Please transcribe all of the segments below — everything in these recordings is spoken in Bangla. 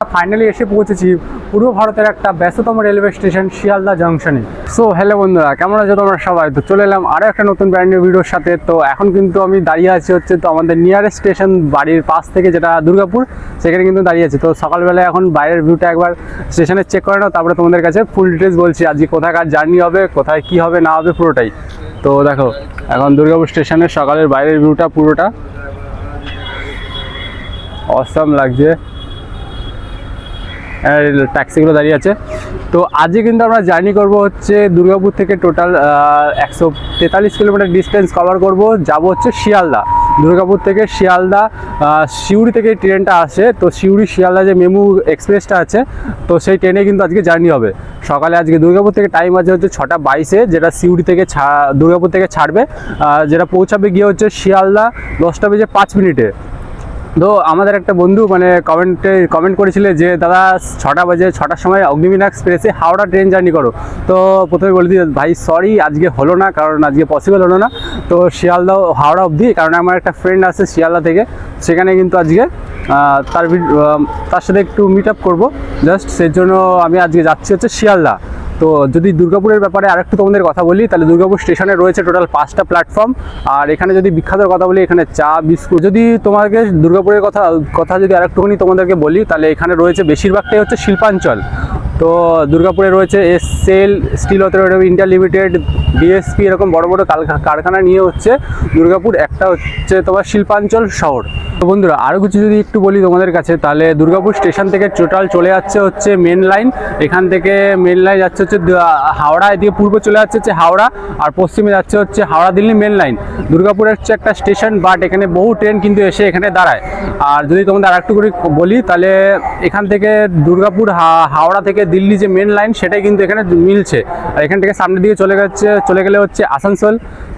ফাইনালি এসে পৌঁছেছি পূর্ব ভারতের একটা ব্যস্ততম রেলওয়ে স্টেশন শিয়ালদা জংশনে। সো হ্যালো বন্ধুরা, কেমন আছো তোমরা সবাই? তো চলে এলাম আরও একটা নতুন ব্র্যান্ড নিউ ভিডিওর সাথে। তো এখন কিন্তু আমি দাঁড়িয়ে আছি তো আমাদের নিয়ারেস্ট স্টেশন বাড়ির পাশ থেকে, যেটা দুর্গাপুর, সেখানে কিন্তু দাঁড়িয়ে আছি। তো সকালবেলায় এখন বাইরের ভিউটা একবার স্টেশনে চেক করে নাও, তারপরে তোমাদের কাছে ফুল ডিটেলস বলছি আজকে কোথাকার জার্নি হবে, কোথায় কী হবে না হবে পুরোটাই। তো দেখো এখন দুর্গাপুর স্টেশনের সকালের বাইরের ভিউটা পুরোটা অসাম লাগছে। ট্যাক্সিগুলো দাঁড়িয়ে আছে। তো আজকে কিন্তু আমরা জার্নি করব হচ্ছে দুর্গাপুর থেকে টোটাল 143 কিলোমিটার ডিস্টেন্স কভার করব। যাব হচ্ছে শিয়ালদা। দুর্গাপুর থেকে শিয়ালদা, সিউড়ি থেকে ট্রেনটা আসে। তো সিউড়ি শিয়ালদা যে মেমু এক্সপ্রেসটা আছে, তো সেই ট্রেনে কিন্তু আজকে জার্নি হবে। সকালে আজকে দুর্গাপুর থেকে টাইম আছে হচ্ছে 6:22-এ, যেটা সিউড়ি থেকে দুর্গাপুর থেকে ছাড়বে, যেটা পৌঁছাবে গিয়ে হচ্ছে শিয়ালদা 10:05। তো আমাদের একটা বন্ধু কমেন্ট করেছিলে যে দাদা 6টার সময় অগ্নিবীণা এক্সপ্রেসে হাওড়া ট্রেন জার্নি করো। তো প্রথমে বলে দিই ভাই সরি, আজকে হলো না, কারণ আজকে পসিবল হলো না। তো শিয়ালদা হাওড়া অবধি, কারণ আমার একটা ফ্রেন্ড আছে শিয়ালদা থেকে, সেখানে কিন্তু আজকে তার সাথে একটু মিট আপ করবো জাস্ট, সেই জন্য আমি আজকে যাচ্ছি হচ্ছে শিয়ালদা। তো যদি দুর্গাপুরের ব্যাপারে আরেকটু তোমাদের কথা বলি, তাহলে দুর্গাপুর স্টেশনে রয়েছে টোটাল 5টা প্ল্যাটফর্ম। আর এখানে যদি বিখ্যাত কথা বলি, এখানে চা বিস্কুট। যদি তোমাকে দুর্গাপুরের কথা যদি আরেকটুখানি তোমাদেরকে বলি, তাহলে এখানে রয়েছে বেশিরভাগটাই হচ্ছে শিল্পাঞ্চল। তো দুর্গাপুরে রয়েছে SL steel authority India limited, DSP, এরকম বড় বড় কারখানা নিয়ে হচ্ছে দুর্গাপুর একটা হচ্ছে তোমার শিল্পাঞ্চল শহর। তো বন্ধুরা আরও কিছু যদি একটু বলি তোমাদের কাছে, তাহলে দুর্গাপুর স্টেশন থেকে টোটাল চলে যাচ্ছে হচ্ছে মেন লাইন। এখান থেকে মেন লাইন যাচ্ছে হচ্ছে হাওড়া, এদিকে পূর্বে চলে যাচ্ছে হচ্ছে হাওড়া, আর পশ্চিমে যাচ্ছে হচ্ছে হাওড়া দিল্লি মেন লাইন। দুর্গাপুরের হচ্ছে একটা স্টেশন, বাট এখানে বহু ট্রেন কিন্তু এসে এখানে দাঁড়ায়। আর যদি তোমাদের আরেকটু করে বলি, তাহলে এখান থেকে দুর্গাপুর হাওড়া থেকে দিল্লি যে মেন লাইন, সেটাই কিন্তু এখানে মিলছে। আর এখান থেকে সামনের দিকে চলে গেলে হচ্ছে আসানসোল।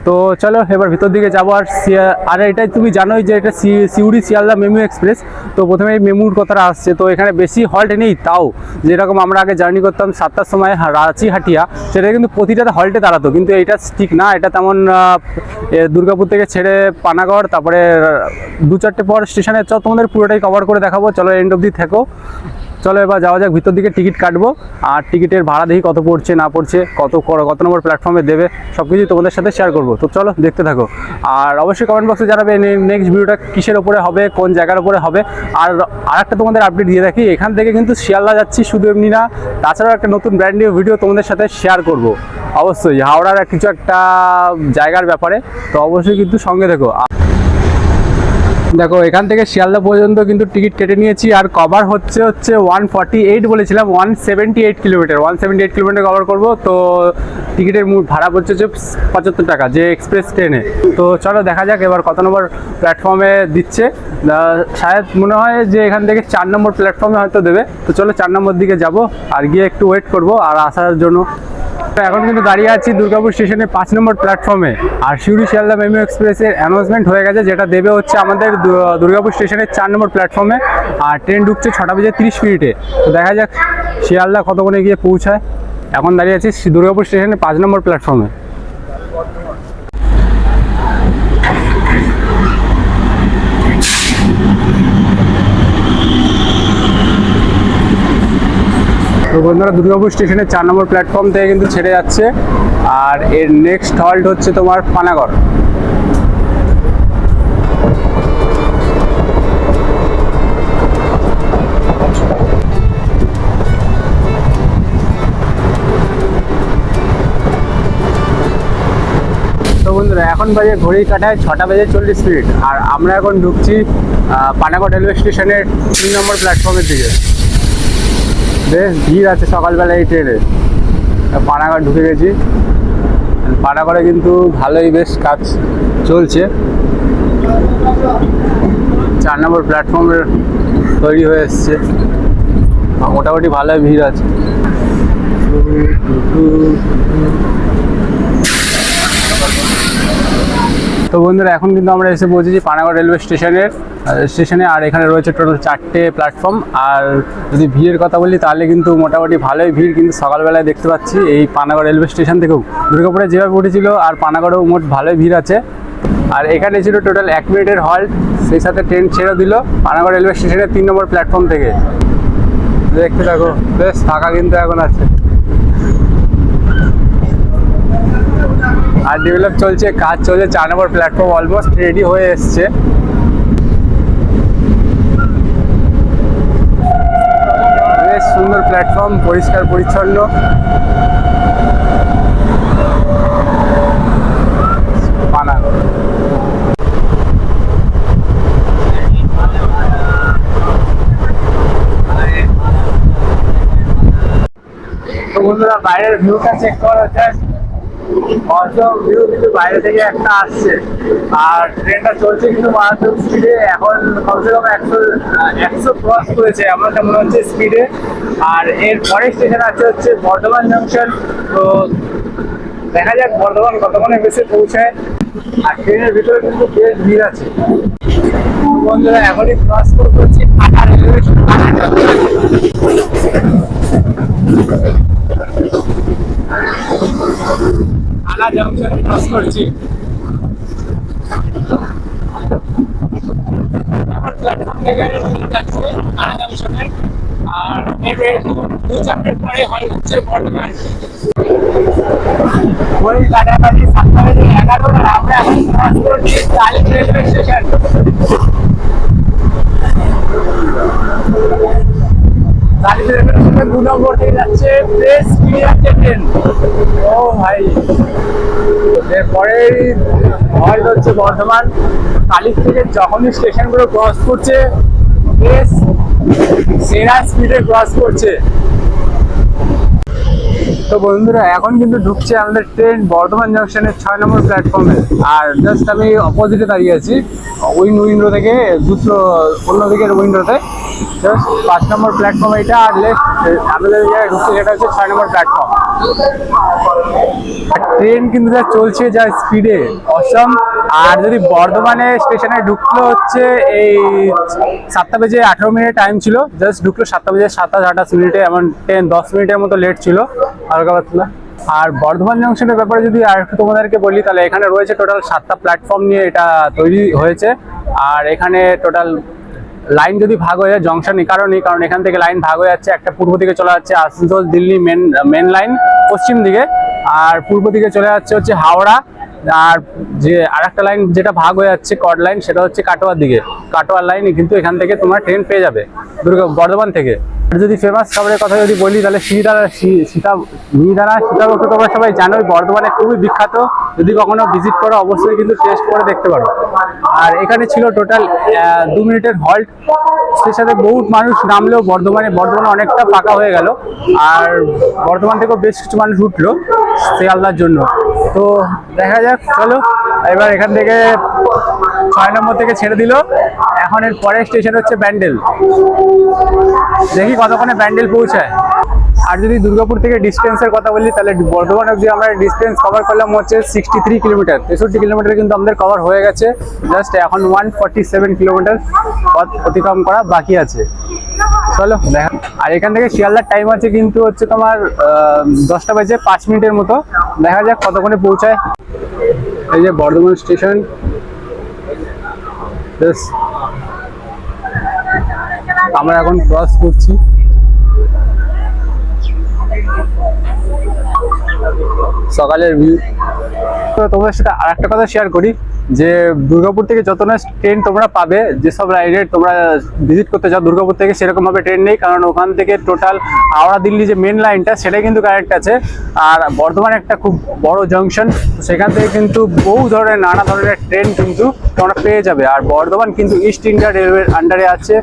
তো চলো এবার ভিতর দিকে যাবো। আর এটাই তুমি জানোই যে এটা সিউড়ি শিয়ালদা মেমু এক্সপ্রেস। তো প্রথমে এই মেমুর কথাটা আসছে। তো এখানে বেশি হল্ট নেই, তাও যেরকম আমরা আগে জার্নি করতাম 7টার সময় রাঁচি হাটিয়া, সেটা কিন্তু প্রতিটাতে হল্টে দাঁড়াতো, কিন্তু এটা ঠিক না। এটা তেমন দুর্গাপুর থেকে ছেড়ে পানাগড়, তারপরে 2-4টে পর স্টেশনে তোমাদের পুরোটাই কভার করে দেখাবো। চলো এন্ড অবধি থেকো। চলো এবার যাওয়া যাক ভিতর দিকে, টিকিট কাটবো। আর টিকিটের ভাড়া দেখি কত পড়ছে না পড়ছে, কত নম্বর প্ল্যাটফর্মে দেবে, সব কিছুই তোমাদের সাথে শেয়ার করবো। তো চলো দেখতে থাকো। আর অবশ্যই কমেন্ট বক্সে জানাবে নেক্সট ভিডিওটা কিসের ওপরে হবে, কোন জায়গার উপরে হবে। আর আরেকটা তোমাদের আপডেট দিয়ে রাখি, এখান থেকে কিন্তু শিয়ালদা যাচ্ছি শুধু এমনি না, তাছাড়াও একটা নতুন ব্র্যান্ড নিউ ভিডিও তোমাদের সাথে শেয়ার করব অবশ্যই হাওড়ার কিছু একটা জায়গার ব্যাপারে। তো অবশ্যই কিন্তু সঙ্গে দেখো। দেখো এখান থেকে শিয়ালদা পর্যন্ত কিন্তু টিকিট কেটে নিয়েছি, আর কভার হচ্ছে 148 বলেছিলাম, 178 কিলোমিটার কভার করব। তো টিকিটের ভাড়া পড়ছে 75 টাকা, যে এক্সপ্রেস ট্রেনে। তো চলো দেখা যাক এবার কত নম্বর প্ল্যাটফর্মে দিচ্ছে। শায়দ মনে হয় যে এখান থেকে 4 নম্বর প্ল্যাটফর্মে হয়তো দেবে। তো চলো 4 নম্বর দিকে যাব, আর গিয়ে একটু ওয়েট করব আর আসার জন্য। এখন কিন্তু দাঁড়িয়ে আছি দুর্গাপুর স্টেশনে 5 নম্বর প্ল্যাটফর্মে। আর সিউড়ি শিয়ালদা মেমু এক্সপ্রেসের অ্যানাউন্সমেন্ট হয়ে গেছে, যেটা দেবে হচ্ছে আমাদের দুর্গাপুর স্টেশনের 4 নম্বর প্ল্যাটফর্মে। আর ট্রেন ঢুকছে 6:30। তো দেখা যাক শিয়ালদা কতক্ষণে গিয়ে পৌঁছায়। এখন দাঁড়িয়ে আছি দুর্গাপুর স্টেশনে 5 নম্বর প্ল্যাটফর্মে। তো বন্ধুরা দুর্গাপুর স্টেশনের 4 নম্বর প্ল্যাটফর্ম থেকে কিন্তু ছেড়ে যাচ্ছে। আর এর নেক্সট হল্ট হচ্ছে তোমার পানাগড়। তো বন্ধুরা এখন বাজে ঘড়ির কাঁটায় 6:40। আর আমরা এখন ঢুকছি পানাগড় রেলওয়ে স্টেশনের 3 নম্বর প্ল্যাটফর্মের দিকে। বেশ ভিড় আছে সকালবেলা এই ট্রেনে। পানাগড় ঢুকে গেছি। পানাগড়ে কিন্তু ভালোই বেশ কাজ চলছে। 4 নম্বর প্ল্যাটফর্মের তৈরি হয়ে এসছে, মোটামুটি ভালোই ভিড় আছে। তো বন্ধুরা এখন কিন্তু আমরা এসে পৌঁছেছি পানাগড় রেলওয়ে স্টেশনে। আর এখানে রয়েছে টোটাল 4টে প্ল্যাটফর্ম। আর যদি ভিড়ের কথা বলি, তাহলে কিন্তু মোটামুটি ভালোই ভিড় কিন্তু সকালবেলায় দেখতে পাচ্ছি এই পানাগড় রেলওয়ে স্টেশন থেকেও। দুর্গাপুরে যেভাবে উঠেছিল, আর পানাগড়েও মোট ভালোই ভিড় আছে। আর এখানে ছিল টোটাল 1 মিনিটের হল্ট, সেই সাথে ট্রেন ছেড়ে দিল পানাগড় রেলওয়ে স্টেশনের 3 নম্বর প্ল্যাটফর্ম থেকে। দেখতে থাকো, বেশ ফাঁকা কিন্তু এখন আছে। আর ডেভেলপ চলছে, কাজ চলছে, 4 নম্বর প্ল্যাটফর্ম অলমোস্ট রেডি হয়ে এসছে। বেশ সুন্দর প্ল্যাটফর্ম, পরিষ্কার পরিচ্ছন্ন। বানানো তো বন্ধুরা, বাইরের ভিউটা চেক করা হচ্ছে, অসম ভিউ কিন্তু বাইরে থেকে একটা আসছে। আর ট্রেনটা চলছে কিন্তু মারাত্মক স্পিডে, এখন কমসে কম 100 ক্রস করেছে আমার মনে হচ্ছে স্পিডে। আর এর পরের স্টেশন আছে হচ্ছে বর্ধমান জংশন। তো দেখা যাক বর্ধমান কতক্ষণে বেশি পৌঁছায়। আর ট্রেনের ভিতরে কিন্তু বেশ ভিড় আছে। বন্ধুরা, এখনই ক্রস করছি আলা জংশন ক্রস করছি। আর দু চারটের পরে হয় হচ্ছে বর্ধমান। ওই কাটাকাটি 7:11 আমরা এখন ক্রস করছি Kali railway station. Kali railway station 2 নম্বর থেকে যাচ্ছে, বেশ স্পিডে যাচ্ছে ট্রেন। ও ভাই, এরপরেই হল্ট হচ্ছে বর্ধমান। কালী থেকে যখনই স্টেশনগুলো ক্রস করছে বেশ সেরা স্পিডে ক্রস করছে। তো বন্ধুরা, এখন কিন্তু ঢুকছে আমাদের ট্রেন বর্ধমান জংশনের 6 নম্বর প্ল্যাটফর্মে। আর জাস্ট আমি অপোজিটে দাঁড়িয়ে আছি, উইন্ডো থেকে দুটো অন্যদিকের উইন্ডোতে। জাস্ট 5 নম্বর প্ল্যাটফর্ম এটা, আর লেফট আমাদের জায়গায় ঢুকছে সেটা হচ্ছে 6 নম্বর প্ল্যাটফর্ম। ট্রেন কিন্তু যা চলছে, যা স্পিডে, অসম। আর যদি বর্ধমানে স্টেশনে ঢুকলো হচ্ছে এই 7:18 টাইম ছিল, জাস্ট ঢুকলো 7:27 এমন ট্রেন 10 মিনিটের মতো লেট ছিল হালকা পাতলা। আর বর্ধমান জংশনের ব্যাপারে যদি আর একটু তোমাদেরকে বলি, তাহলে এখানে রয়েছে টোটাল 7টা প্ল্যাটফর্ম নিয়ে এটা তৈরি হয়েছে। আর এখানে টোটাল লাইন যদি ভাগ হয়ে যায় জংশন কারণ এখান থেকে লাইন ভাগ হয়ে যাচ্ছে। একটা পূর্ব দিকে চলে যাচ্ছে আসানসোল দিল্লি মেন লাইন পশ্চিম দিকে, আর পূর্ব দিকে চলে যাচ্ছে হচ্ছে হাওড়া। আর যে আরেকটা লাইন যেটা ভাগ হয়ে যাচ্ছে কড লাইন, সেটা হচ্ছে কাটোয়ার দিকে, কাটোয়ার লাইন কিন্তু এখান থেকে তোমরা ট্রেন পেয়ে যাবে বর্ধমান থেকে। আর যদি ফেমাস খাবারের কথা যদি বলি, তাহলে মিহিদানা সীতাভোগ তো তোমরা সবাই জানোই, বর্ধমানে খুবই বিখ্যাত। যদি কখনো ভিজিট করো অবশ্যই কিন্তু টেস্ট করে দেখতে পারো। আর এখানে ছিল টোটাল 2 মিনিটের হল্ট। সেই সাথে বহুত মানুষ নামলেও বর্ধমানে অনেকটা ফাঁকা হয়ে গেল। আর বর্ধমান থেকেও বেশ কিছু মানুষ উঠলো শিয়ালদার জন্য। তো দেখা যাক, চলো এবার এখান থেকে 6 নম্বর থেকে ছেড়ে দিল। এখন এর পরের স্টেশন হচ্ছে ব্যান্ডেল। দেখি কতক্ষণে ব্যান্ডেল পৌঁছায়। আর যদি দুর্গাপুর থেকে ডিস্টেন্সের কথা বলি, তাহলে বর্ধমান অবধি আমরা ডিস্টেন্স কভার করলাম হচ্ছে 63 কিলোমিটার। 63 কিলোমিটার কিন্তু আমাদের কভার হয়ে গেছে। জাস্ট এখন 147 কিলোমিটার পথ অতিক্রম করা বাকি আছে। চলো দেখা। আর এখান থেকে শিয়ালদার টাইম আছে কিন্তু হচ্ছে তোমার 10:05 মতো। দেখা যাক কতক্ষণে পৌঁছায়। এই যে বর্ধমান স্টেশন, আমরা এখন ক্রস করছি। সকালের ভিউ। তো তোমাদের সাথে আর একটা কথা শেয়ার করি, যে দুর্গাপুর থেকে যত না ট্রেন তোমরা পাবে, যেসব রাইডে তোমরা ভিজিট করতে চাও দুর্গাপুর থেকে, সেরকম ভাবে ট্রেন নেই। কারণ ওখান থেকে টোটাল হাওড়া দিল্লি যে মেন লাইনটা, সেটা কিন্তু কারেক্ট আছে। আর বর্ধমান একটা খুব বড় জংশন, সেখান থেকে কিন্তু বহু ধরনের নানা ধরনের ট্রেন কিন্তু তোমরা পেয়ে যাবে। আর বর্ধমান কিন্তু ইস্ট ইন্ডিয়া রেলওয়ের আন্ডারে আছে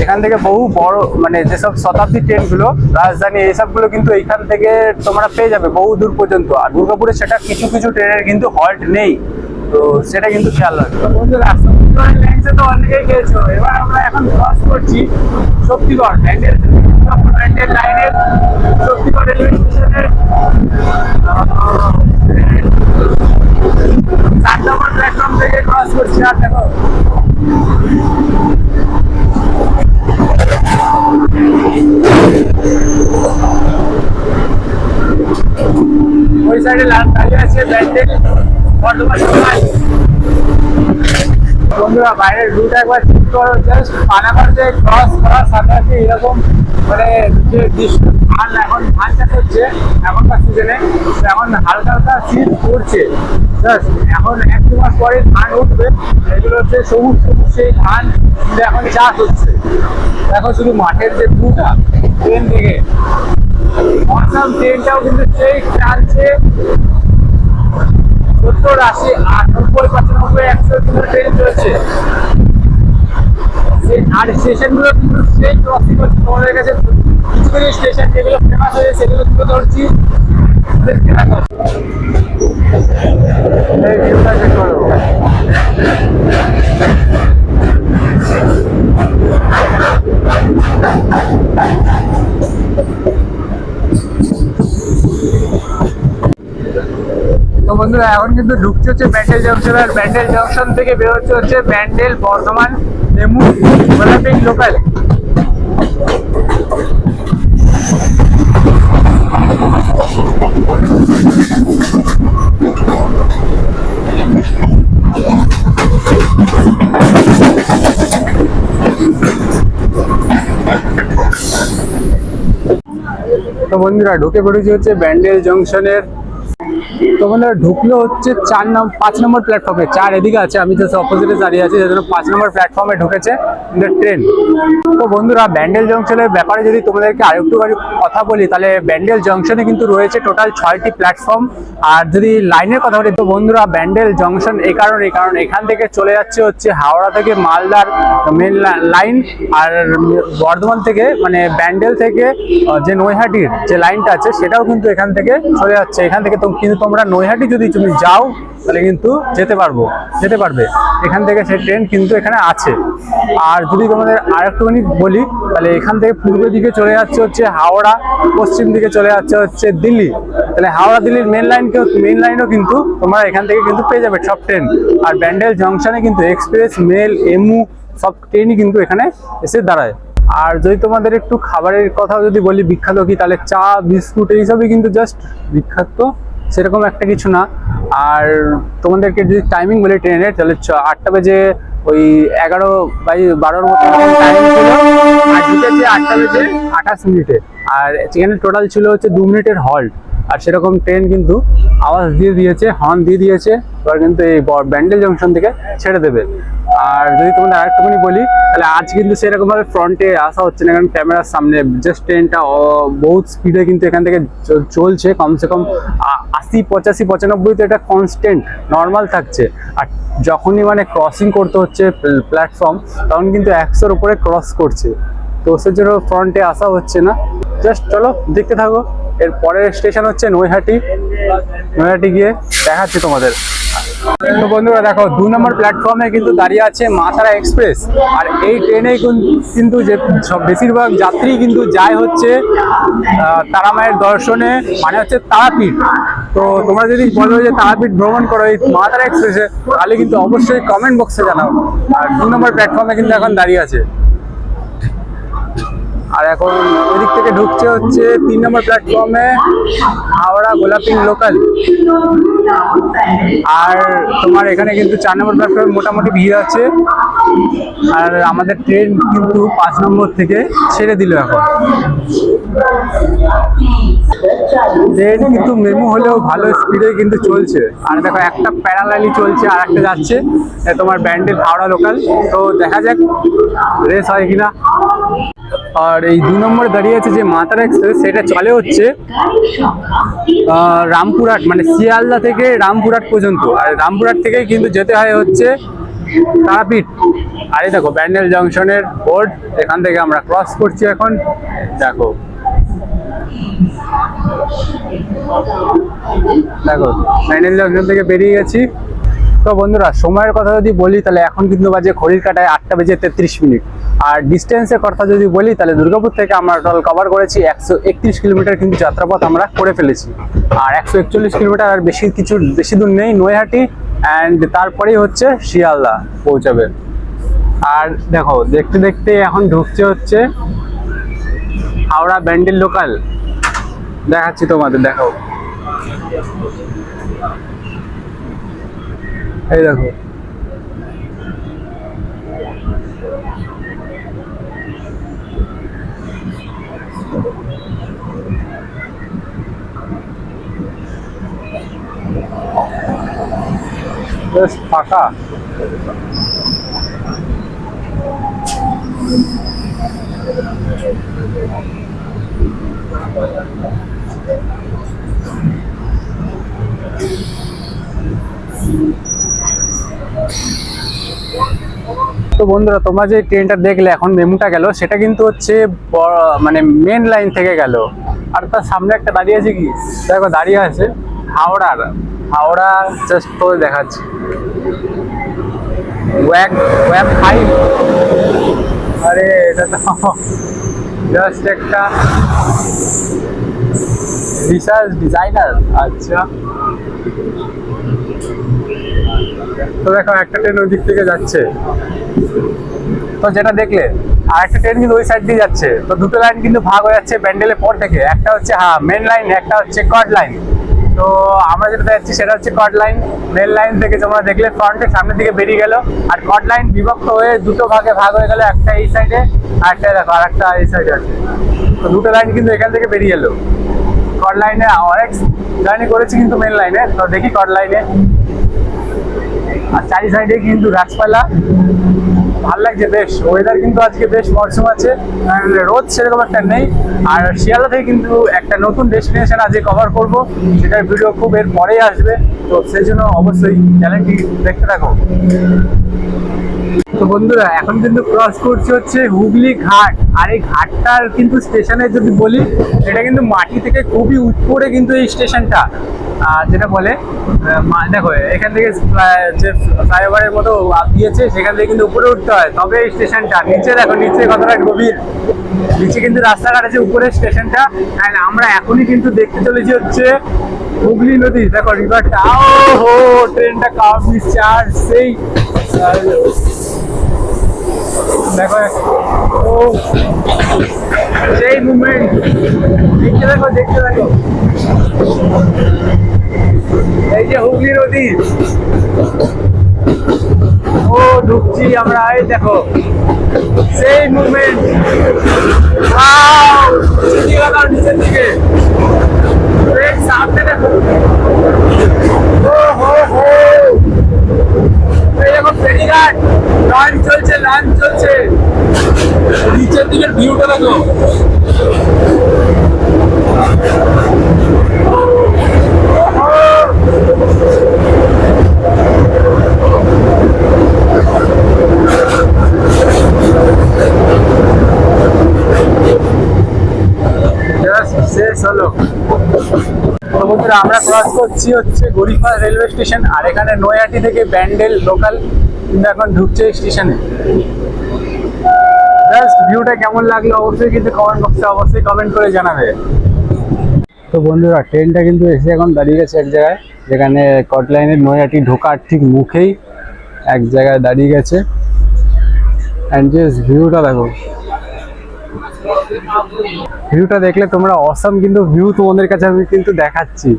এখান থেকে বহু বড় মানে যেসব শতাব্দী ট্রেনগুলো, রাজধানী, এইসবগুলো কিন্তু এইখান থেকে তোমরা পেয়ে যাবে বহু দূর পর্যন্ত। আর দুর্গাপুরে সেটা কিছু ট্রেনের কিন্তু হল্ট নেই, তো সেটা কিন্তু খেয়াল রাখবে। বন্ধুরা, তো অনেকেই গিয়েছো, এবার আমরা এখন ক্রস করছি শক্তিগড় ব্যান্ডেল লাইনের, শক্তিগড় রেলওয়ে স্টেশনের 7 নম্বর প্ল্যাটফর্ম থেকে ক্রস করছি। আর দেখো ওই সাইডে দাঁড়িয়ে আছে ব্যান্ডেল বর্ধমান। বন্ধুরা, বাইরের রুট একবার করো, জাস্ট পানাগড়ে ক্রস করার সাথে সাথে এরকম মানে যে ধান এখন ধান চাষ হচ্ছে এখনকার সিজনে, এখন হালকা হালকা শীত পড়ছে, জাস্ট এখন 1-2 মাস পরে ধান উঠবে, এগুলো হচ্ছে সবুজ সবুজ সেই ধান এখন চাষ হচ্ছে। দেখো শুধু মাঠের যে ভিউটা ট্রেন থেকে, অসাম ট্রেনটাও কিন্তু সেই টানছে 70-80 90-95 100 ট্রেন চলছে। আর স্টেশনগুলো কিন্তু সেই ক্রসিং হচ্ছে, তোমাদের কাছে কিছু কিছু স্টেশন যেগুলো ফেমাস হয়েছে সেগুলো তুলে ধরছি। এই ভিউটা চেক করো। তো বন্ধুরা এখন কিন্তু ঢুকছে হচ্ছে ব্যান্ডেল জংশন, আর ব্যান্ডেল জংশন থেকে বেরোচ্ছে হচ্ছে ব্যান্ডেল বর্ধমান মেমু গোলাপি লোকাল। তো বন্ধুরা ঢুকে পড়েছি হচ্ছে ব্যান্ডেল জংশনের। তো বন্ধুরা ঢুকলো হচ্ছে 5 নম্বর প্ল্যাটফর্মে, 4 এদিকে আছে, আমি জাস্ট অপোজিটে দাঁড়িয়ে আছি, সেজন্য 5 নম্বর প্ল্যাটফর্মে ঢুকেছে ট্রেন। তো বন্ধুরা ব্যান্ডেল জংশনের ব্যাপারে যদি তোমাদেরকে আরেকটুখানি কথা বলি, তাহলে ব্যান্ডেল জংশনে কিন্তু রয়েছে টোটাল 6টি প্ল্যাটফর্ম। আর যদি লাইনের কথা বলি, তো বন্ধুরা ব্যান্ডেল জংশন কারণ এখান থেকে চলে যাচ্ছে হচ্ছে হাওড়া থেকে মালদার মেন লাইন, আর বর্ধমান থেকে মানে ব্যান্ডেল থেকে যে নৈহাটির যে লাইনটা আছে সেটাও কিন্তু এখান থেকে চলে যাচ্ছে। এখান থেকে কিন্তু তোমরা নৈহাটি যদি তুমি যাও তাহলে কিন্তু যেতে পারবে, এখান থেকে সেই ট্রেন কিন্তু এখানে আছে। আর যদি তোমাদের আরেকটুখানি বলি, তাহলে এখান থেকে পূর্ব দিকে চলে যাচ্ছে হচ্ছে হাওড়া, পশ্চিম দিকে চলে যাচ্ছে হচ্ছে দিল্লি। তাহলে হাওড়া দিল্লির মেন লাইনও কিন্তু তোমরা এখান থেকে কিন্তু পেয়ে যাবে সব ট্রেন। আর ব্যান্ডেল জংশনে কিন্তু এক্সপ্রেস, মেল, এমু সব ট্রেনই কিন্তু এখানে এসে দাঁড়ায়। আর যদি তোমাদের একটু খাবারের কথা যদি বলি বিখ্যাত কি, তাহলে চা বিস্কুট এইসবই কিন্তু জাস্ট বিখ্যাত, সেরকম একটা কিছু না। আর তোমাদেরকে যদি টাইমিং বলি ট্রেনের, তাহলে 8টা বেজে ওই 11-12 মতো টাইম ছিল, আর ঢুকেছে 8টা বেজে 28 মিনিটে। আর সেখানে টোটাল ছিল হচ্ছে 2 মিনিটের হল্ট। আর সেরকম ট্রেন কিন্তু আওয়াজ দিয়ে দিয়েছে, হর্ন দিয়ে দিয়েছে, এবার কিন্তু এই ব্যান্ডেল জংশন থেকে ছেড়ে দেবে। আর যদি তোমাদের আরেকটুখানি বলি, তাহলে আজ কিন্তু সেরকম ভাবে ফ্রন্টে আসা হচ্ছে না, কারণ ক্যামেরার সামনে জাস্ট ট্রেনটা বহুত স্পিডে কিন্তু এখান থেকে চলছে, কমসে কম 80, 85, 95 তো এটা কনস্ট্যান্ট নর্মাল থাকছে। আর যখনই মানে ক্রসিং করতে হচ্ছে প্ল্যাটফর্ম, তখন কিন্তু 100-র উপরে ক্রস করছে, তো সেজন্য ফ্রন্টে আসা হচ্ছে না। জাস্ট চলো দেখতে থাকো। এর পরের স্টেশন হচ্ছে নৈহাটি গিয়ে দেখাচ্ছি তোমাদের। তো বন্ধুরা দেখো 2 নম্বর প্ল্যাটফর্মে কিন্তু দাঁড়িয়ে আছে মা তারা এক্সপ্রেস। আর এই ট্রেনে কিন্তু যে বেশিরভাগ যাত্রী কিন্তু যায় হচ্ছে তারা মায়ের দর্শনে, মানে হচ্ছে তারাপীঠ। তো তোমরা যদি বলো যে তারাপীঠ ভ্রমণ করো এই মা তারা এক্সপ্রেসে, তাহলে কিন্তু অবশ্যই কমেন্ট বক্সে জানাও। আর 2 নম্বর প্ল্যাটফর্মে কিন্তু এখন দাঁড়িয়ে আছে। আর এখন ওদিক থেকে ঢুকছে হচ্ছে 3 নম্বর প্ল্যাটফর্মে হাওড়া গোলাপি লোকাল। আর তোমার এখানে কিন্তু 4 নম্বর প্ল্যাটফর্মে মোটামুটি ভিড় আছে। আর আমাদের ট্রেন কিন্তু 5 নম্বর থেকে ছেড়ে দিল এখন। ট্রেন কিন্তু মেমু হলেও ভালো স্পিডে কিন্তু চলছে। আর দেখো একটা প্যারালালি চলছে, আর একটা যাচ্ছে তোমার ব্যান্ডেল হাওড়া লোকাল। তো দেখা যাক রেস হয় কিনা। আর এই 2 নম্বরে দাঁড়িয়ে আছে যে মা তারা এক্সপ্রেস, সেটা চলে হচ্ছে রামপুরহাট, মানে শিয়ালদা থেকে রামপুরহাট পর্যন্ত। আর রামপুরহাট থেকে কিন্তু যেতে হয় হচ্ছে তারাপীঠ। আর এই দেখো ব্যান্ডেল জংশনের বোর্ড, এখান থেকে আমরা ক্রস করছি এখন। দেখো ব্যান্ডেল জংশন থেকে বেরিয়ে গেছি। তো বন্ধুরা সময়ের কথা যদি বলি, তাহলে এখন কিন্তু বাজে ঘড়ির কাঁটায় 8টা বেজে 33 মিনিট। আর ডিস্টেন্সের কথা যদি বলি, তাহলে দুর্গাপুর থেকে আমরা টোটাল কভার করেছি 131 কিলোমিটার কিন্তু যাত্রাপথ আমরা করে ফেলেছি। আর 141 কিলোমিটার, আর বেশি দূর নেই, নৈহাটি অ্যান্ড তারপরেই হচ্ছে শিয়ালদা পৌঁছাবে। আর দেখো দেখতে দেখতে এখন ঢুকছে হচ্ছে হাওড়া ব্যান্ডেল লোকাল, দেখাচ্ছি তোমাদের। দেখো এই দেখো জাস্ট ফাঁকা। তো বন্ধুরা, তোমরা যে ট্রেনটা দেখলে এখন মেমুটা গেল, সেটা কিন্তু হচ্ছে মানে মেন লাইন থেকে গেল। আর তার সামনে একটা দাঁড়িয়ে আছে, কি দেখো দাঁড়িয়ে আছে হাওড়ার, হাওড়া জাস্ট তো দেখাচ্ছি ওয়াক ওয়াক 5। আরে এটা তো জাস্ট একটা রিসার্চ ডিজাইনার। আচ্ছা, তো দেখো একটা ট্রেন ওই দিক থেকে যাচ্ছে, তো যেটা দেখলে আর একটা ট্রেন কিন্তু ওই সাইড দিয়ে যাচ্ছে। তো দুটো লাইন কিন্তু ভাগ হয়ে যাচ্ছে ব্যান্ডেলের পর থেকে, একটা হচ্ছে মেন লাইন, একটা হচ্ছে কর্ড লাইন। তো আমরা যেটা যাচ্ছি সেটা হচ্ছে কর্ড লাইন। মেন লাইন থেকে তোমরা দেখলে ফ্রন্টের সামনের দিকে বেরিয়ে গেল, আর কর্ড লাইন বিভক্ত হয়ে দুটো ভাগে ভাগ হয়ে গেল, একটা এই সাইডে আর একটা দেখো আর একটা এই সাইডে আছে। তো দুটো লাইন কিন্তু এখান থেকে বেরিয়ে এলো। কর্ড লাইনে অনেক জার্নি করেছি কিন্তু মেন লাইনে, তো দেখি কর্ড লাইনে। আর চারি সাইডে কিন্তু গাছপালা, ভাল লাগছে বেশ। ওয়েদার কিন্তু আজকে বেশ মরশুম আছে, রোদ সেরকম একটা নেই। আর শিয়ালদা থেকে কিন্তু একটা নতুন ডেস্টিনেশন আজকে কভার করব, সেটার ভিডিও খুব এর পরেই আসবে। তো সেই জন্য অবশ্যই চ্যানেলটি দেখতে থাকো। তো বন্ধুরা, এখন কিন্তু ক্রস করছে হচ্ছে হুগলি ঘাট। আর এই ঘাটটার কিন্তু স্টেশনে যদি বলি, এটা কিন্তু মাটি থেকে খুবই উপরে কিন্তু এই স্টেশনটা, যেটা বলে দেখো এখান থেকে যে ফ্লাইওভারের মতো দিয়েছে, সেখান থেকে কিন্তু উপরে উঠতে হয়, তবে এই স্টেশনটা নিচে দেখো, নিচে কতটা গভীর। নিচে কিন্তু রাস্তাঘাট আছে, উপরে স্টেশনটা। অ্যান্ড আমরা এখনই কিন্তু দেখতে চলেছি হচ্ছে হুগলি নদী। দেখো রিভারটা, ও ট্রেনটা কাপ নিচ্ছে, আর সেই দেখো ও সেই মুভমেন্ট দেখতে দেখো, দেখতে দেখো। এই যে হুগলি নদী, ও ঢুকছি আমরা, এই দেখো সেই মুভমেন্ট। নিচের দিকে সামনে দেখো, ও হো হো, এই দেখো ফেরিঘাট, লঞ্চ চলছে, লঞ্চ চলছে। নিচের দিকের ভিউটা দেখো, শেষ হলো। তো বন্ধুরা, আমরা ক্রস করছি হচ্ছে গরিপাড়া রেলওয়ে স্টেশন, আর এখানে নৈহাটি থেকে ব্যান্ডেল লোকাল কিন্তু এখন ঢুকছে স্টেশনে। জাস্ট ভিউটা কেমন লাগলো অবশ্যই কিন্তু কমেন্ট বক্সে অবশ্যই কমেন্ট করে জানাবে। তো বন্ধুরা, ট্রেনটা কিন্তু এসে এখন দাঁড়িয়ে গেছে এক জায়গায়, যেখানে কট লাইনের নৈহাটি ঢোকার ঠিক মুখেই এক জায়গায় দাঁড়িয়ে গেছে। অ্যান্ড জাস্ট ভিউটা দেখো, ভিউটা দেখলে তোমরা অসাম কিন্তু ভিউ তোমাদের কাছে আমি কিন্তু দেখাচ্ছি,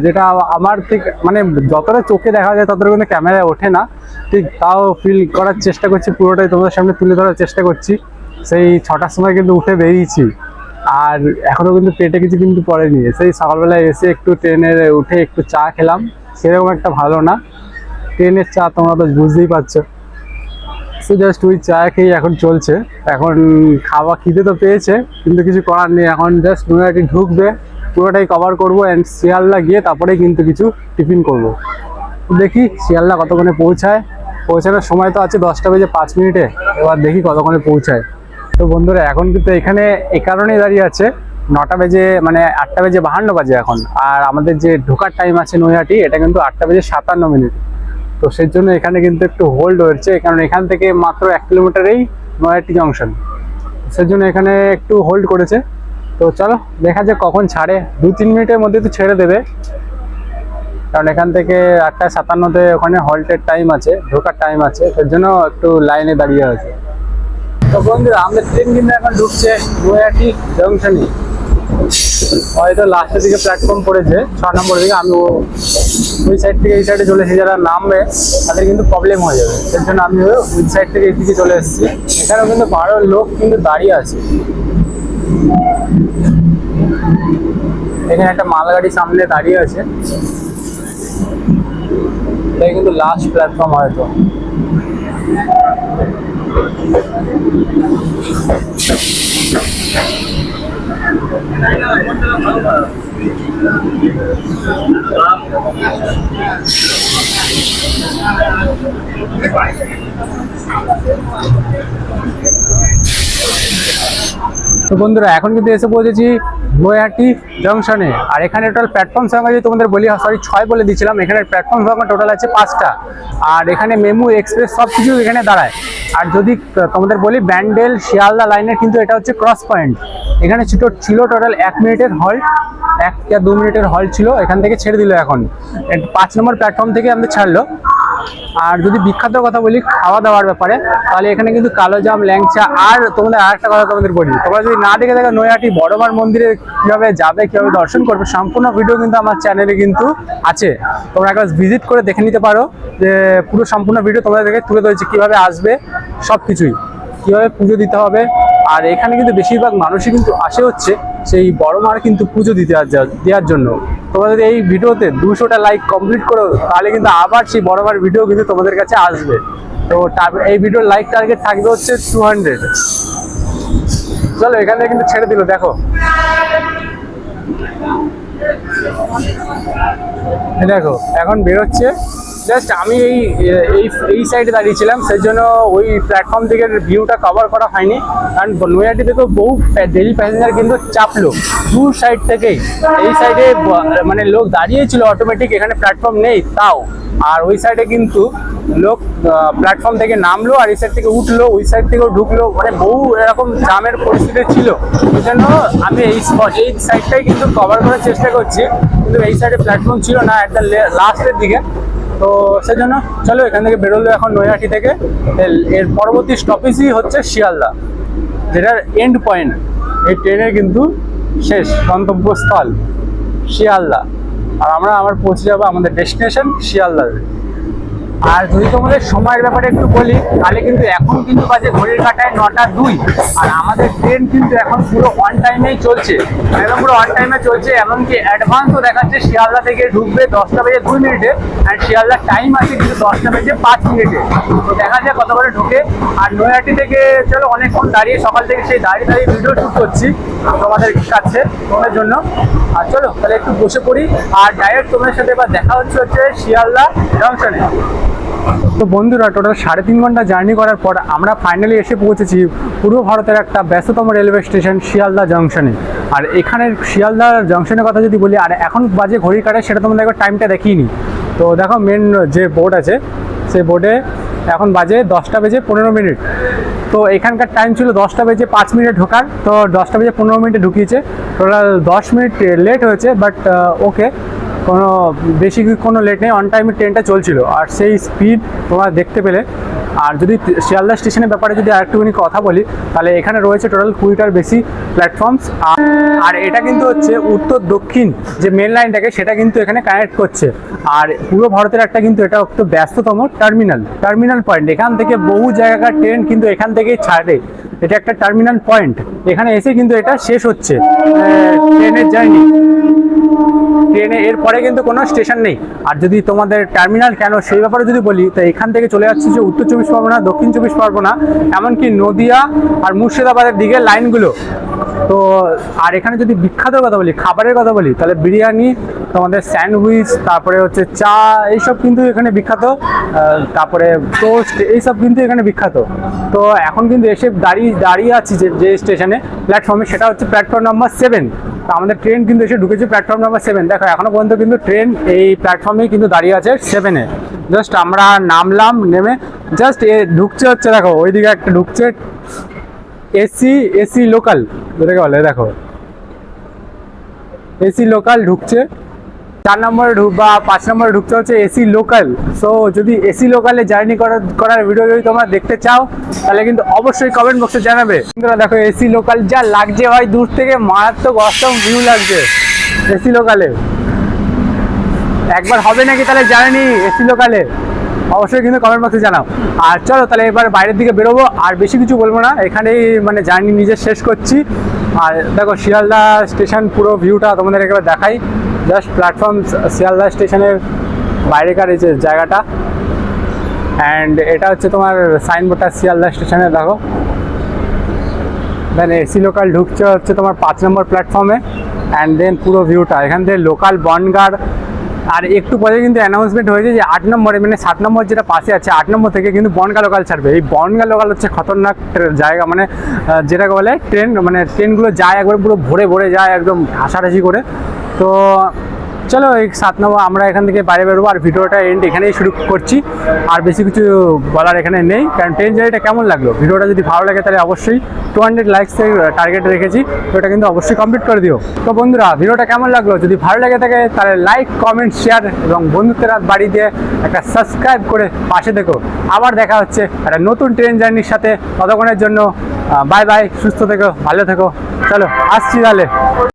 যেটা আমার ঠিক মানে যতটা চোখে দেখা যায় ততটা কিন্তু ক্যামেরায় ওঠে না, ঠিক তাও ফিল করার চেষ্টা করছি, পুরোটাই তোমাদের সামনে তুলে ধরার চেষ্টা করছি। সেই 6টার সময় কিন্তু উঠে বেরিয়েছি, আর এখনও কিন্তু পেটে কিছু কিন্তু পড়েনি। সেই সকালবেলায় এসে একটু ট্রেনে উঠে একটু চা খেলাম, সেরকম একটা ভালো না। ট্রেনের চা তোমরা তো বুঝতেই পারছো। সো জাস্ট ওই চা খেয়ে এখন চলছে। এখন খাওয়া খিদে তো পেয়েছে, কিন্তু কিছু করার নেই। এখন জাস্ট নৈহাটি ঢুকবে, পুরোটাই কভার করবো, অ্যান্ড শিয়ালদা গিয়ে তারপরে কিন্তু কিছু টিফিন করবো। দেখি শিয়ালদা কতক্ষণে পৌঁছায়। পৌঁছানোর সময় তো আছে 10:05। এবার দেখি কতক্ষণে পৌঁছায়। তো বন্ধুরা, এখন কিন্তু এখানে এই কারণেই দাঁড়িয়ে আছে, 9টা বেজে মানে 8:52 এখন। আর আমাদের যে ঢোকার টাইম আছে নৈহাটি, এটা কিন্তু 8:57। তো সেই জন্য এখানে কিন্তু একটু হোল্ড হয়েছে, কারণ এখান থেকে মাত্র 1 কিলোমিটারেই নৈহাটি জংশন, সেই জন্য এখানে একটু হোল্ড করেছে। তো চলো দেখা যাক কখন ছাড়ে, 2-3 মিনিটের মধ্যে তো ছেড়ে দেবে, কারণ এখান থেকে 8:57 ওখানে হল্টের টাইম আছে, ঢোকার টাইম আছে, সেই জন্য একটু লাইনে দাঁড়িয়ে আছে। তো বন্ধুরা, আমাদের ট্রেন কিন্তু এখন ঢুকছে নৈহাটি জংশনে। হয়তো লাস্টের দিকে প্ল্যাটফর্ম পড়েছে 6 নম্বরের দিকে, আমি ওই সাইড থেকে এই সাইডে চলে এসেছি, যারা নামবে তাদের কিন্তু প্রবলেম হয়ে যাবে, সেই জন্য আমি ওই সাইড থেকে এইদিকে চলে এসেছি। এখানেও কিন্তু 12 লোক কিন্তু দাঁড়িয়ে আছে। এখানে একটা মালগাড়ি সামনে দাঁড়িয়ে আছে। এটাই কিন্তু লাস্ট প্ল্যাটফর্ম হয়তো। তো বন্ধুরা এখন কিন্তু এসে পৌঁছেছি নৈহাটি জংশনে। আর এখানে টোটাল প্ল্যাটফর্ম সংখ্যা যদি তোমাদের বলি, সরি 6 বলে দিয়েছিলাম, এখানে প্ল্যাটফর্ম সংখ্যা টোটাল আছে 5টা। আর এখানে মেমু, এক্সপ্রেস সব কিছু এখানে দাঁড়ায়। আর যদি তোমাদের বলি ব্যান্ডেল শিয়ালদা লাইনের কিন্তু এটা হচ্ছে ক্রস পয়েন্ট। এখানে ছিল টোটাল 1 মিনিটের হল্ট, 1 বা 2 মিনিটের হল্ট ছিল, এখান থেকে ছেড়ে দিল। এখন 5 নম্বর প্ল্যাটফর্ম থেকে আমাদের ছাড়লো। আর যদি বিখ্যাত কথা বলি খাওয়া দাওয়ার ব্যাপারে, তাহলে এখানে কিন্তু কালোজাম, ল্যাংচা। আর তোমাদের আরেকটা কথা তোমাদের বলি, তোমরা যদি না দেখে থাকো নৈহাটি বড়মার মন্দিরে কিভাবে যাবে, কিভাবে দর্শন করবে, সম্পূর্ণ ভিডিও কিন্তু আমার চ্যানেলে কিন্তু আছে। তোমরা একবার ভিজিট করে দেখে নিতে পারো যে পুরো সম্পূর্ণ ভিডিও তোমাদেরকে তুলে ধরেছি, কিভাবে আসবে, সব কিছুই, কিভাবে পুজো দিতে হবে। আর এখানে কিন্তু বেশিরভাগ মানুষই কিন্তু আসে হচ্ছে সেই বড় মার কিন্তু পুজো দেওয়ার জন্য। তোমরা যদি এই ভিডিওতে 200টা লাইক কমপ্লিট করো, তাহলে কিন্তু আবার সেই বড় মার ভিডিও কিন্তু তোমাদের কাছে আসবে। তো এই ভিডিওর লাইক টার্গেট থাকবে হচ্ছে 200। চলো এখানে কিন্তু ছেড়ে দিল, দেখো দেখো এখন বেরোচ্ছে। জাস্ট আমি এই সাইডে দাঁড়িয়েছিলাম, সেই জন্য ওই প্ল্যাটফর্ম থেকে ভিউটা কভার করা হয়নি। কারণ নৈহাটি থেকে বহু ডেলি প্যাসেঞ্জার কিন্তু চাপলো দূর সাইড থেকেই। এই সাইডে মানে লোক দাঁড়িয়েছিল অটোমেটিক, এখানে প্ল্যাটফর্ম নেই তাও। আর ওই সাইডে কিন্তু লোক প্ল্যাটফর্ম থেকে নামলো, আর এই সাইড থেকে উঠলো, ওই সাইড থেকেও ঢুকলো, মানে বহু এরকম জামের পরিস্থিতি ছিল। সেই জন্য আমি এই সাইডটাই কিন্তু কভার করার চেষ্টা করছি, কিন্তু এই সাইডে প্ল্যাটফর্ম ছিল না একটা লাস্টের দিকে। তো সেজন্য চলো এখান থেকে বেরোলো এখন নৈহাটি থেকে। এর পরবর্তী স্টপেজই হচ্ছে শিয়ালদা, যেটার এন্ড পয়েন্ট। এই ট্রেনের কিন্তু শেষ গন্তব্যস্থল শিয়ালদা। আর আমার পৌঁছে যাবো আমাদের ডেস্টিনেশন শিয়ালদাতে। আর যদি তোমাদের সময়ের ব্যাপারে একটু বলি, তাহলে কিন্তু এখন কিন্তু বাজে ঘড়ির কাঁটায় 9টা 2। আর আমাদের ট্রেন কিন্তু এখন পুরো অন টাইমেই চলছে, একদম পুরো অন টাইমে চলছে। এমনকি অ্যাডভান্সও দেখাচ্ছে শিয়ালদা থেকে ঢুকবে 10টা বেজে 2 মিনিটে, আর শিয়ালদার টাইম আছে কিন্তু 10টা বেজে 5 মিনিটে। তো দেখা যায় কত করে ঢুকে। আর নৈহাটি থেকে চলো অনেকক্ষণ দাঁড়িয়ে, সকাল থেকে সেই দাঁড়িয়ে ভিডিও শ্যুট করছি তোমাদের কাছে, তোমাদের জন্য। আর চলো তাহলে একটু বসে পড়ি, আর ডাইরেক্ট তোমাদের সাথে এবার দেখা হচ্ছে শিয়ালদা জংশনে। তো বন্ধুরা টোটাল 3.5 ঘন্টা জার্নি করার পর আমরা ফাইনালি এসে পৌঁছেছি পূর্ব ভারতের একটা ব্যস্ততম রেলওয়ে স্টেশন শিয়ালদা জংশনে। আর এখানের শিয়ালদা জংশনের কথা যদি বলি, আর এখন বাজে ঘড়ি কাটে সেটা তোমাদের একবার টাইমটা দেখিনি। তো দেখো মেন যে বোর্ড আছে, সেই বোর্ডে এখন বাজে 10টা বেজে 15 মিনিট। তো এখানকার টাইম ছিল 10টা বেজে 5 মিনিট ঢোকার, তো 10টা বেজে 15 মিনিটে ঢুকিয়েছে। টোটাল 10 মিনিট লেট হয়েছে, বাট ওকে, কোনো লেট নেই, অন টাইমে ট্রেনটা চলছিল। আর সেই স্পিড তোমরা দেখতে পেলে। আর যদি শিয়ালদা স্টেশনের ব্যাপারে যদি আরেকটুখানি কথা বলি, তাহলে এখানে রয়েছে টোটাল 20টার বেশি প্ল্যাটফর্মস। আর এটা কিন্তু হচ্ছে উত্তর দক্ষিণ যে মেন লাইনটাকে, সেটা কিন্তু এখানে কানেক্ট করছে। আর পুরো ভারতের একটা কিন্তু এটা একটু ব্যস্ততম টার্মিনাল পয়েন্ট। এখান থেকে বহু জায়গার ট্রেন কিন্তু এখান থেকেই ছাড়ে। এটা একটা টার্মিনাল পয়েন্ট, এখানে এসে কিন্তু এটা শেষ হচ্ছে ট্রেনের জার্নি। ট্রেনে এরপরে কিন্তু কোনো স্টেশন নেই। আর যদি তোমাদের টার্মিনাল কেন সেই ব্যাপারে যদি বলি, তো এখান থেকে চলে যাচ্ছে যে উত্তর 24 পরগনা, দক্ষিণ 24 পরগনা, এমনকি নদিয়া আর মুর্শিদাবাদের দিকে লাইনগুলো। তো আর এখানে যদি বিখ্যাত কথা বলি, খাবারের কথা বলি, তাহলে বিরিয়ানি, তোমাদের স্যান্ডউইচ, তারপরে হচ্ছে চা, এইসব কিন্তু এখানে বিখ্যাত। তারপরে টোস্ট, এইসব কিন্তু এখানে বিখ্যাত। তো এখন কিন্তু এসে দাঁড়িয়ে আছি যে স্টেশনে প্ল্যাটফর্মে, সেটা হচ্ছে প্ল্যাটফর্ম নাম্বার 7। তো আমাদের ট্রেন কিন্তু এসে ঢুকেছে প্ল্যাটফর্ম নাম্বার 7। দেখো এখনো পর্যন্ত কিন্তু ট্রেন এই প্ল্যাটফর্মেই কিন্তু দাঁড়িয়ে আছে 7-এ। জাস্ট আমরা নামলাম, নেমে জাস্ট ঢুকছে হচ্ছে, দেখো ওইদিকে একটা ঢুকছে এসি লোকাল, যেটাকে বলে, দেখো এসি লোকাল ঢুকছে। 4 নম্বরে বা 5 নম্বরে ঢুকতে হচ্ছে এসি লোকাল। সো যদি এসি লোকালে জার্নি করার ভিডিও যদি তোমরা দেখতে চাও, তাহলে কিন্তু অবশ্যই কমেন্ট বক্সে জানাবে। দেখো এসি লোকাল যা লাগছে ভাই, দূর থেকে মারাত্মক অসম ভিউ লাগছে এসি লোকালে। একবার হবে নাকি তাহলে জার্নি এসি লোকালে, অবশ্যই কিন্তু কমেন্ট বক্সে জানাও। আর চলো তাহলে এবার বাইরের দিকে বেরোবো, আর বেশি কিছু বলবো না, এখানেই মানে জার্নি নিজে শেষ করছি। আর দেখো শিয়ালদা স্টেশন পুরো ভিউটা তোমাদের একবার দেখাই। জাস্ট প্ল্যাটফর্ম শিয়ালদা স্টেশনের বাইরেকার এই যে জায়গাটা। অ্যান্ড এটা হচ্ছে তোমার সাইনবোর্ডটা শিয়ালদা স্টেশনে, দেখো। দেন এসি লোকাল ঢুকছে হচ্ছে তোমার 5 নম্বর প্ল্যাটফর্মে। অ্যান্ড দেন পুরো ভিউটা এখান থেকে লোকাল বনগাঁ। আর একটু পরে কিন্তু অ্যানাউন্সমেন্ট হয়েছে যে 8 নম্বরে, মানে 7 নম্বর যেটা পাশে আছে, 8 নম্বর থেকে কিন্তু বনগাঁ লোকাল ছাড়বে। এই বনগাঁ লোকাল হচ্ছে খতরনাক জায়গা, মানে যেটাকে বলে ট্রেন, মানে ট্রেনগুলো যায় একবার পুরো ভরে ভরে যায় একদম ঠাসাঠাসি করে। তো চলো এই 7 নম্বর আমরা এখান থেকে বাইরে বেরোবো, আর ভিডিওটা এন্ড এখানেই শুরু করছি। আর বেশি কিছু বলার এখানে নেই, কারণ ট্রেন জার্নিটা কেমন লাগলো, ভিডিওটা যদি ভালো লাগে তাহলে অবশ্যই 200 লাইকসের টার্গেট রেখেছি, তো এটা কিন্তু অবশ্যই কমপ্লিট করে দিও। তো বন্ধুরা, ভিডিওটা কেমন লাগলো, যদি ভালো লাগে থাকে তাহলে লাইক, কমেন্ট, শেয়ার এবং বন্ধুত্বের হাত বাড়ি দিয়ে একটা সাবস্ক্রাইব করে পাশে দেখো। আবার দেখা হচ্ছে একটা নতুন ট্রেন জার্নির সাথে। ততক্ষণের জন্য বাই বাই, সুস্থ থেকো, ভালো থেকো। চলো আসছি তাহলে।